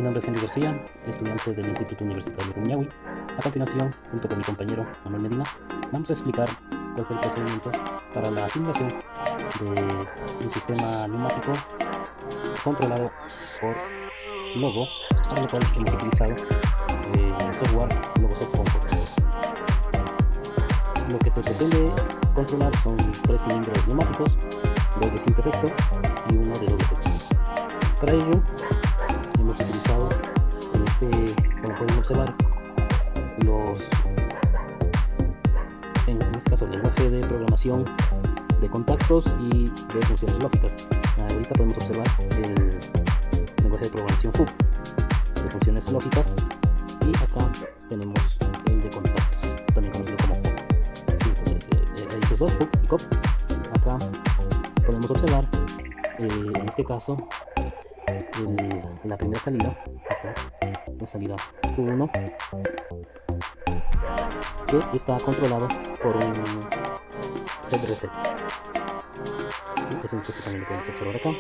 Mi nombre es Henry García, estudiante del Instituto Universitario Rumiñahui. A continuación, junto con mi compañero Manuel Medina, vamos a explicar cuál fue el procedimiento para la simulación de un sistema neumático controlado por Logo, para lo cual hemos utilizado el software Logosoft Comfort. Lo que se pretende controlar son 3 cilindros neumáticos, 2 de simple efecto y 1 de doble efecto. Para ello hemos utilizado, como pueden observar, en este caso el lenguaje de programación de contactos y de funciones lógicas. Ahorita podemos observar el lenguaje de programación hub de funciones lógicas, y acá tenemos el de contactos, también conocido como hub. Entonces esos dos, hub y cop. Acá podemos observar en este caso la primera salida, acá, la salida Q1, que está controlado por un set reset. Eso incluso también lo podemos observar acá.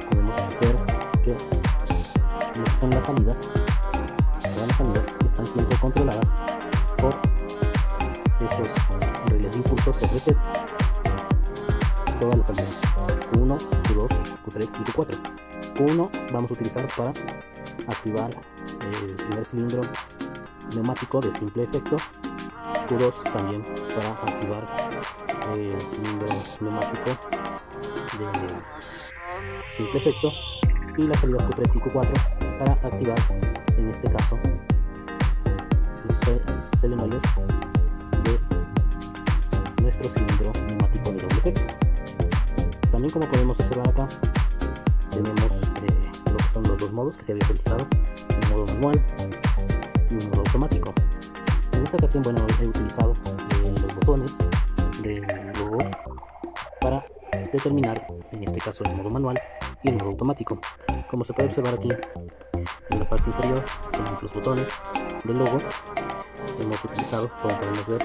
Podemos ver que lo que son las salidas, todas las salidas están siempre controladas por estos relés de impulso set reset. Todas las salidas Q1, Q2, Q3 y Q4. Q1 vamos a utilizar para activar el primer cilindro neumático de simple efecto. Q2 también para activar el cilindro neumático de simple efecto, y las salidas Q3 y Q4 para activar, en este caso, los solenoides de nuestro cilindro neumático de doble efecto. También, como podemos observar acá, tenemos lo que son los dos modos que se había solicitado: un modo manual y un modo automático. En esta ocasión, bueno, he utilizado los botones del logo para determinar, en este caso, el modo manual y el modo automático. Como se puede observar aquí en la parte inferior, tenemos los botones del logo. Hemos utilizado, como podemos ver,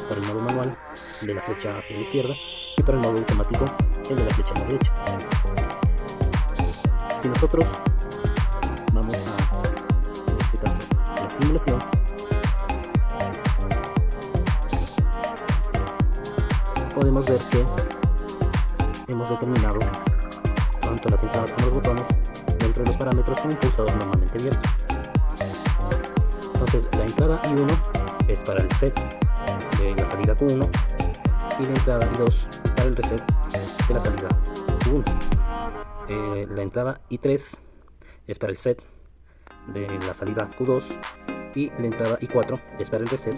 para el modo manual, de la flecha hacia la izquierda, y para el modo automático, el de la flecha a la derecha. Si nosotros vamos a, en este caso, la simulación, podemos ver que hemos determinado tanto las entradas como los botones dentro de los parámetros con un pulsador normalmente abierto. Entonces, la entrada I1 es para el set de la salida Q1, y la entrada I2 para el reset de la salida Q1. La entrada I3 es para el set de la salida Q2, y la entrada I4 es para el reset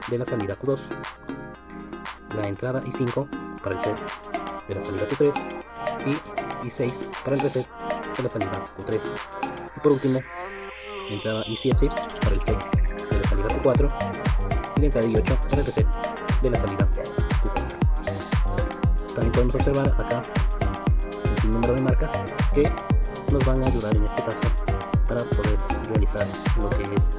de la salida Q2. La entrada I5 para el set de la salida Q3, y I6 para el reset de la salida Q3. Y por último, la entrada I7 para el set de la salida Q4, y la entrada I8 para el reset de la salida Q4. También podemos observar acá un número de marcas que nos van a ayudar en este caso para poder realizar lo que es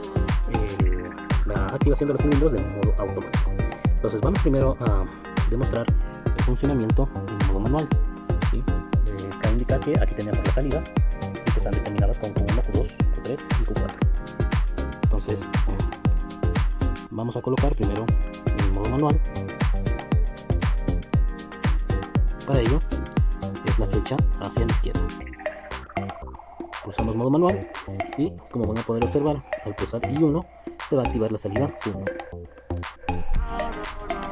la activación de los cilindros de modo automático. Entonces, vamos primero a demostrar el funcionamiento en modo manual, ¿sí? Cabe indicar que aquí tenemos las salidas, y que están determinadas con Q1, Q2, Q3 y Q4. Entonces, vamos a colocar primero el modo manual. Para ello es la flecha hacia la izquierda. Pulsamos modo manual, y como van a poder observar, al pulsar I1 se va a activar la salida Q1.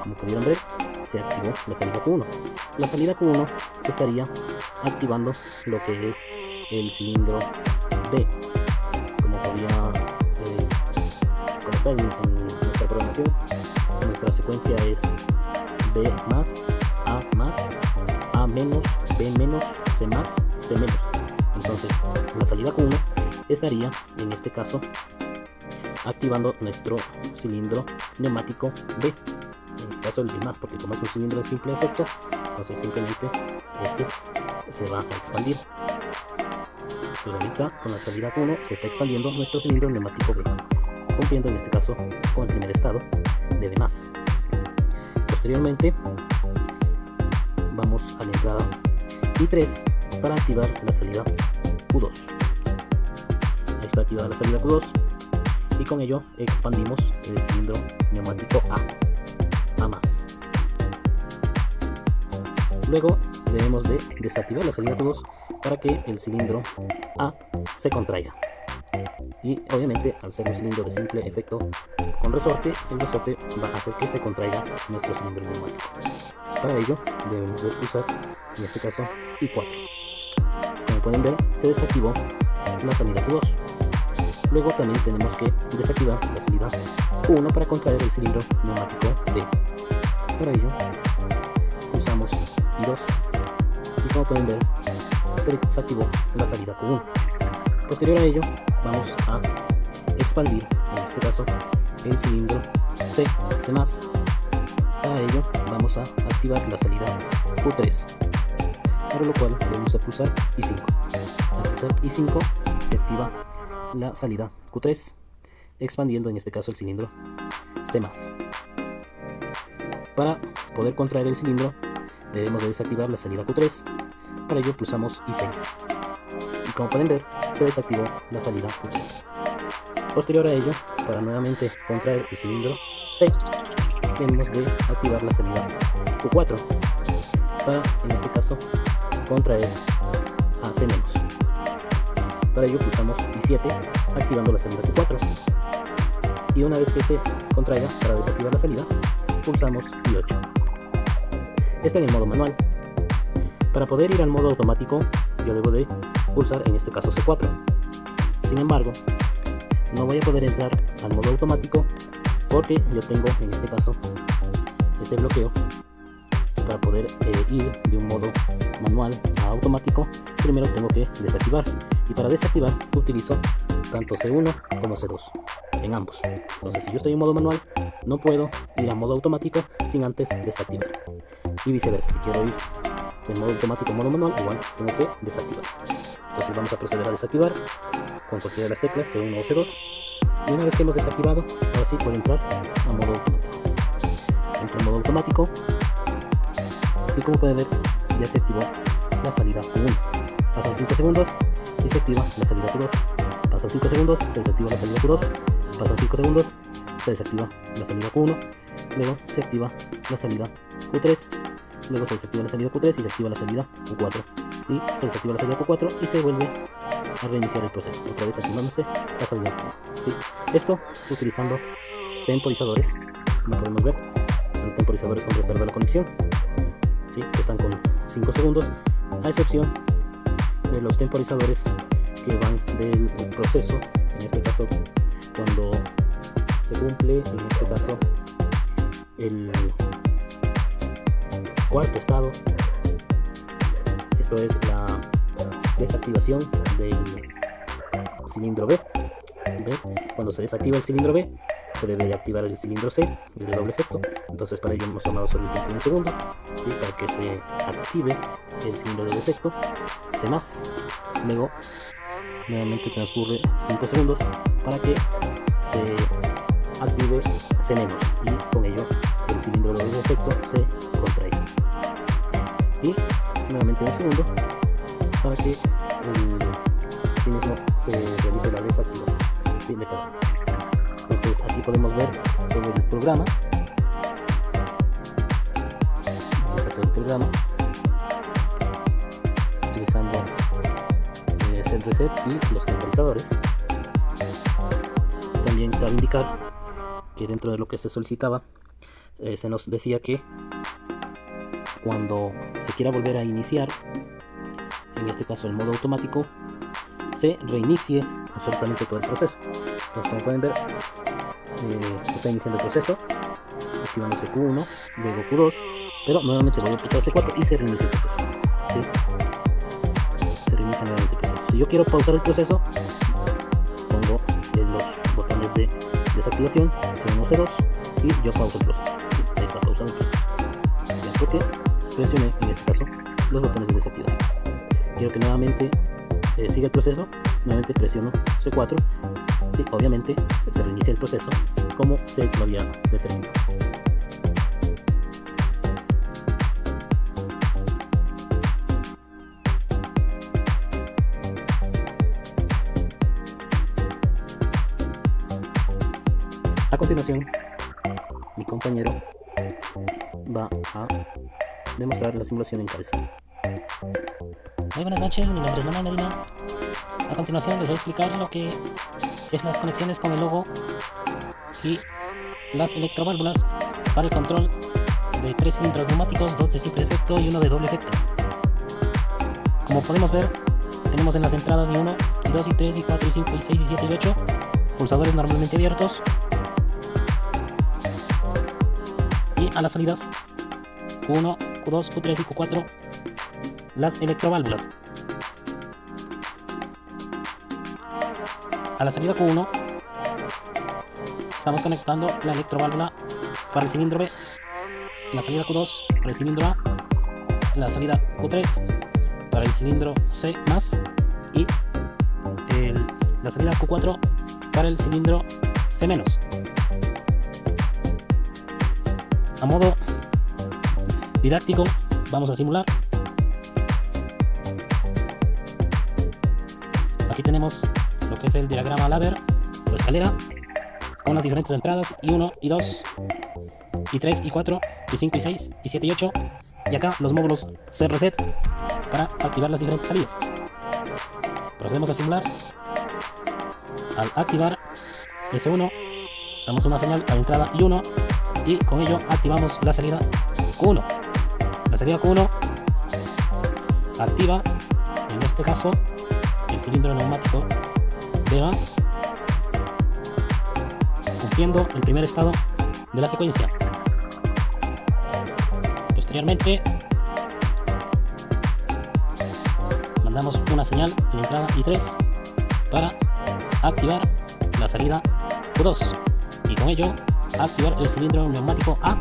Como pudieron ver, se activó la salida Q1. La salida Q1 estaría activando lo que es el cilindro B. Como está en nuestra programación, nuestra secuencia es B más, A menos, B menos, C más, C menos. Entonces, la salida Q1 estaría, en este caso, activando nuestro cilindro neumático B. En este caso el B+, porque como es un cilindro de simple efecto, entonces simplemente este se va a expandir. Pues ahorita, con la salida Q1, se está expandiendo nuestro cilindro neumático B, cumpliendo en este caso con el primer estado de B+. Posteriormente, vamos a la entrada I3 para activar la salida Q2. Ahí está activada la salida Q2 y con ello expandimos el cilindro neumático A más. Luego debemos de desactivar la salida Q2 para que el cilindro A se contraiga. Y obviamente, al ser un cilindro de simple efecto con resorte, el resorte va a hacer que se contraiga nuestro cilindro neumático. Para ello debemos de pulsar, en este caso, I4. Como pueden ver, se desactivó la salida Q2. Luego también tenemos que desactivar la salida Q1 para contraer el cilindro neumático B. Para ello pulsamos I2 y como pueden ver, se desactivó la salida Q1. Posterior a ello vamos a expandir, en este caso, el cilindro C+. Para ello vamos a activar la salida Q3, para lo cual debemos de pulsar I5. Al pulsar I5 se activa la salida Q3, expandiendo en este caso el cilindro C+. Para poder contraer el cilindro debemos de desactivar la salida Q3, para ello pulsamos I6. Y como pueden ver, se desactivó la salida Q3. Posterior a ello, para nuevamente contraer el cilindro C, debemos de activar la salida Q4 para, en este caso, contraer a C-. Para ello pulsamos I7 activando la salida Q4 y una vez que se contraiga para desactivar la salida, pulsamos I8. Esto en el modo manual. Para poder ir al modo automático, yo debo de pulsar en este caso C4. Sin embargo, no voy a poder entrar al modo automático porque yo tengo en este caso este bloqueo. Para poder ir de un modo manual a automático, primero tengo que desactivar, y para desactivar utilizo tanto C1 como C2 en ambos. Entonces, si yo estoy en modo manual, no puedo ir a modo automático sin antes desactivar, y viceversa. Si quiero ir en modo automático o modo manual, igual tengo que desactivar. Entonces vamos a proceder a desactivar con cualquiera de las teclas, C1 o C2, y una vez que hemos desactivado, ahora sí puedo entrar a modo automático. Entro en modo automático y como pueden ver, ya se activó la salida Q1. Pasan 5 segundos y se activa la salida Q2. Pasan 5 segundos, se desactiva la salida Q2. Pasan 5 segundos, se desactiva la salida Q1. Luego se activa la salida Q3. Luego se desactiva la salida Q3 y se activa la salida Q4. Y se desactiva la salida Q4 y se vuelve a reiniciar el proceso, otra vez activándose la salida Q1. ¿Sí? Esto utilizando temporizadores, como podemos ver, son temporizadores con retardo de la conexión. ¿Sí? Están con 5 segundos, a excepción de los temporizadores que van del proceso, en este caso cuando se cumple, en este caso, el cuarto estado. Esto es la desactivación del cilindro B. Cuando se desactiva el cilindro B, se debe de activar el cilindro C, el de doble efecto. Entonces para ello hemos tomado solo el tiempo de un segundo, ¿sí? Para que se active el cilindro de doble efecto C+. Luego nuevamente transcurre 5 segundos para que se active C- y con ello el cilindro de doble efecto se contraiga. Y nuevamente un segundo para que así mismo se realice la desactivación, ¿sí? De cada uno. Entonces aquí podemos ver todo el programa. Aquí está todo el programa utilizando set reset y los temporizadores. También cabe indicar que dentro de lo que se solicitaba, se nos decía que cuando se quiera volver a iniciar, en este caso el modo automático, se reinicie absolutamente todo el proceso. Entonces, como pueden ver, se está iniciando el proceso, activándose Q1, luego Q2, pero nuevamente voy a pulsar C4 y se reinicia el proceso. ¿Sí? Se reinicia nuevamente el proceso. Si yo quiero pausar el proceso, pongo los botones de desactivación, C1, C2, y yo pauso el proceso. ¿Sí? Ahí está pausado el proceso. Ya, porque presioné en este caso los botones de desactivación. Quiero que nuevamente siga el proceso, nuevamente presiono C4 y obviamente se reinicia el proceso como se lo había determinado. A continuación, mi compañero va a demostrar la simulación en cabeza. Muy buenas noches, mi nombre es Manuel Medina. A continuación les voy a explicar lo que es las conexiones con el logo y las electroválvulas para el control de 3 cilindros neumáticos, 2 de simple efecto y 1 de doble efecto. Como podemos ver, tenemos en las entradas de 1, y 2, y 3, y 4, y 5, y 6, y 7, y 8 pulsadores normalmente abiertos, y a las salidas Q1, Q2, Q3 y Q4 las electroválvulas. A la salida Q1 estamos conectando la electroválvula para el cilindro B, la salida Q2 para el cilindro A, la salida Q3 para el cilindro C más y la salida Q4 para el cilindro C menos. A modo didáctico vamos a simular. Aquí tenemos lo que es el diagrama ladder o escalera con las diferentes entradas y 1, y 2, y 3, y 4, y 5, y 6, y 7, y 8, y acá los módulos C reset para activar las diferentes salidas. Procedemos a simular. Al activar S1 damos una señal a la entrada I1 y con ello activamos la salida Q1. La salida Q1 activa, en este caso, el cilindro neumático B+, cumpliendo el primer estado de la secuencia. Posteriormente mandamos una señal en la entrada I3 para activar la salida Q2 y con ello activar el cilindro neumático A+.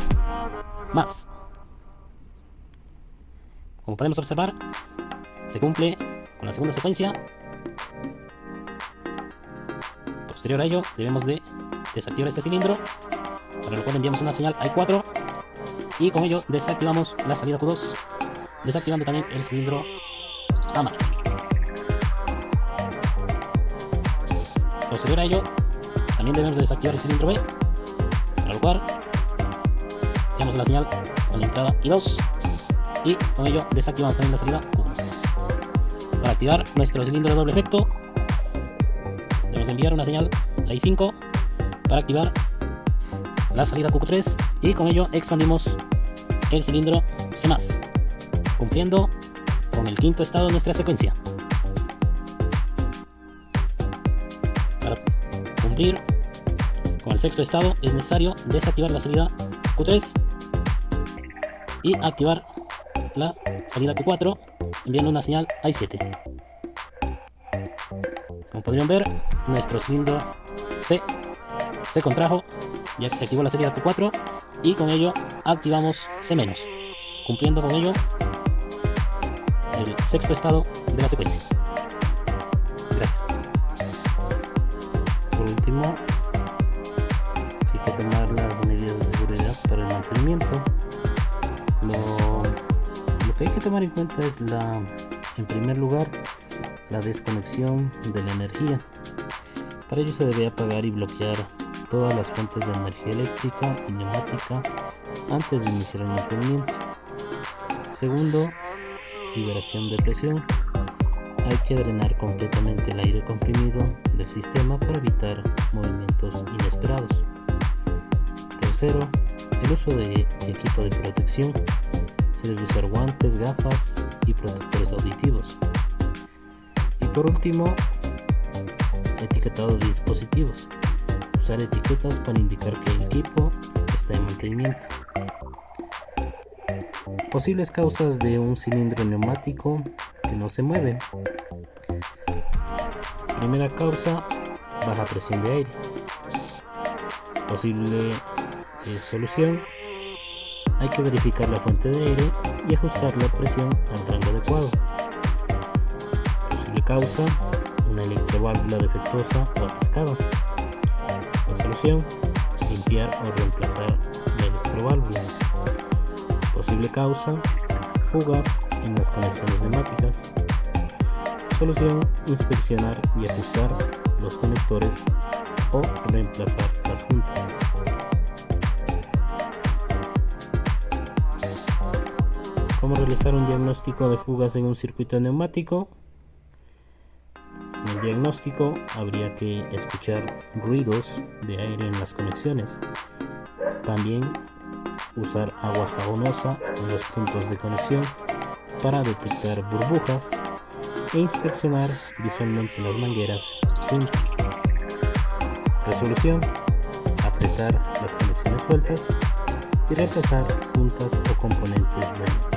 Como podemos observar, se cumple con la segunda secuencia. Posterior a ello debemos de desactivar este cilindro, para lo cual enviamos una señal a I4 y con ello desactivamos la salida Q2, desactivando también el cilindro A+. Posterior a ello también debemos de desactivar el cilindro B, para lo cual enviamos la señal a la entrada I2 y con ello desactivamos también la salida Q1. Para activar nuestro cilindro de doble efecto debemos enviar una señal a I5 para activar la salida Q3 y con ello expandimos el cilindro C+, cumpliendo con el quinto estado de nuestra secuencia. Para cumplir con el sexto estado es necesario desactivar la salida Q3 y activar la salida Q4 enviando una señal a I7. Como podrían ver, nuestro cilindro C se contrajo ya que se activó la salida Q4 y con ello activamos C-, cumpliendo con ello el sexto estado de la secuencia. Gracias. Por último, hay que tomar las medidas de seguridad para el mantenimiento. Lo que hay que tomar en cuenta es en primer lugar, la desconexión de la energía. Para ello se debe apagar y bloquear todas las fuentes de energía eléctrica y neumática antes de iniciar el mantenimiento. Segundo, liberación de presión. Hay que drenar completamente el aire comprimido del sistema para evitar movimientos inesperados. Tercero, el uso de equipo de protección. Se debe usar guantes, gafas y protectores auditivos. Y por último, etiquetado de dispositivos. Usar etiquetas para indicar que el equipo está en mantenimiento. Posibles causas de un cilindro neumático que no se mueve. Primera causa, baja presión de aire. Posible solución, hay que verificar la fuente de aire y ajustar la presión al rango adecuado. Posible causa, una electroválvula defectuosa o atascada. La solución, limpiar o reemplazar la electroválvula. Posible causa, fugas en las conexiones neumáticas. Solución, inspeccionar y ajustar los conectores o reemplazar las juntas. Vamos a realizar un diagnóstico de fugas en un circuito neumático. En el diagnóstico habría que escuchar ruidos de aire en las conexiones. También usar agua jabonosa en los puntos de conexión para detectar burbujas e inspeccionar visualmente las mangueras juntas. Resolución: apretar las conexiones sueltas y reemplazar juntas o componentes dañados.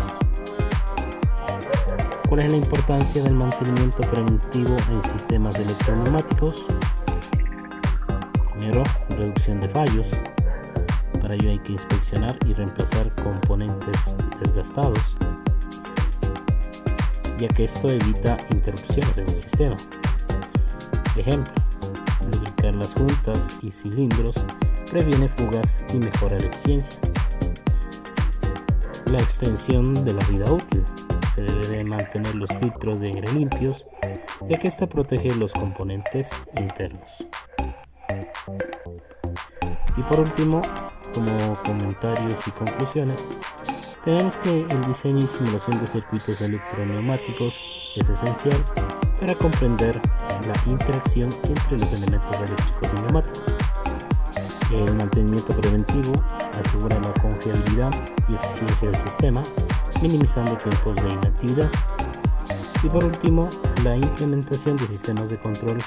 ¿Cuál es la importancia del mantenimiento preventivo en sistemas electroneumáticos? Primero, reducción de fallos. Para ello hay que inspeccionar y reemplazar componentes desgastados, ya que esto evita interrupciones en el sistema. Ejemplo: lubricar las juntas y cilindros previene fugas y mejora la eficiencia. La extensión de la vida útil: se debe de mantener los filtros de aire limpios, ya que esto protege los componentes internos. Y por último, como comentarios y conclusiones, tenemos que el diseño y simulación de circuitos electroneumáticos es esencial para comprender la interacción entre los elementos eléctricos y neumáticos. El mantenimiento preventivo asegura la confiabilidad y eficiencia del sistema, minimizando tiempos de inactividad. Y por último, la implementación de sistemas de control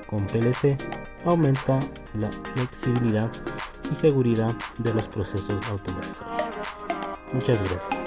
con PLC aumenta la flexibilidad y seguridad de los procesos automatizados. Muchas gracias.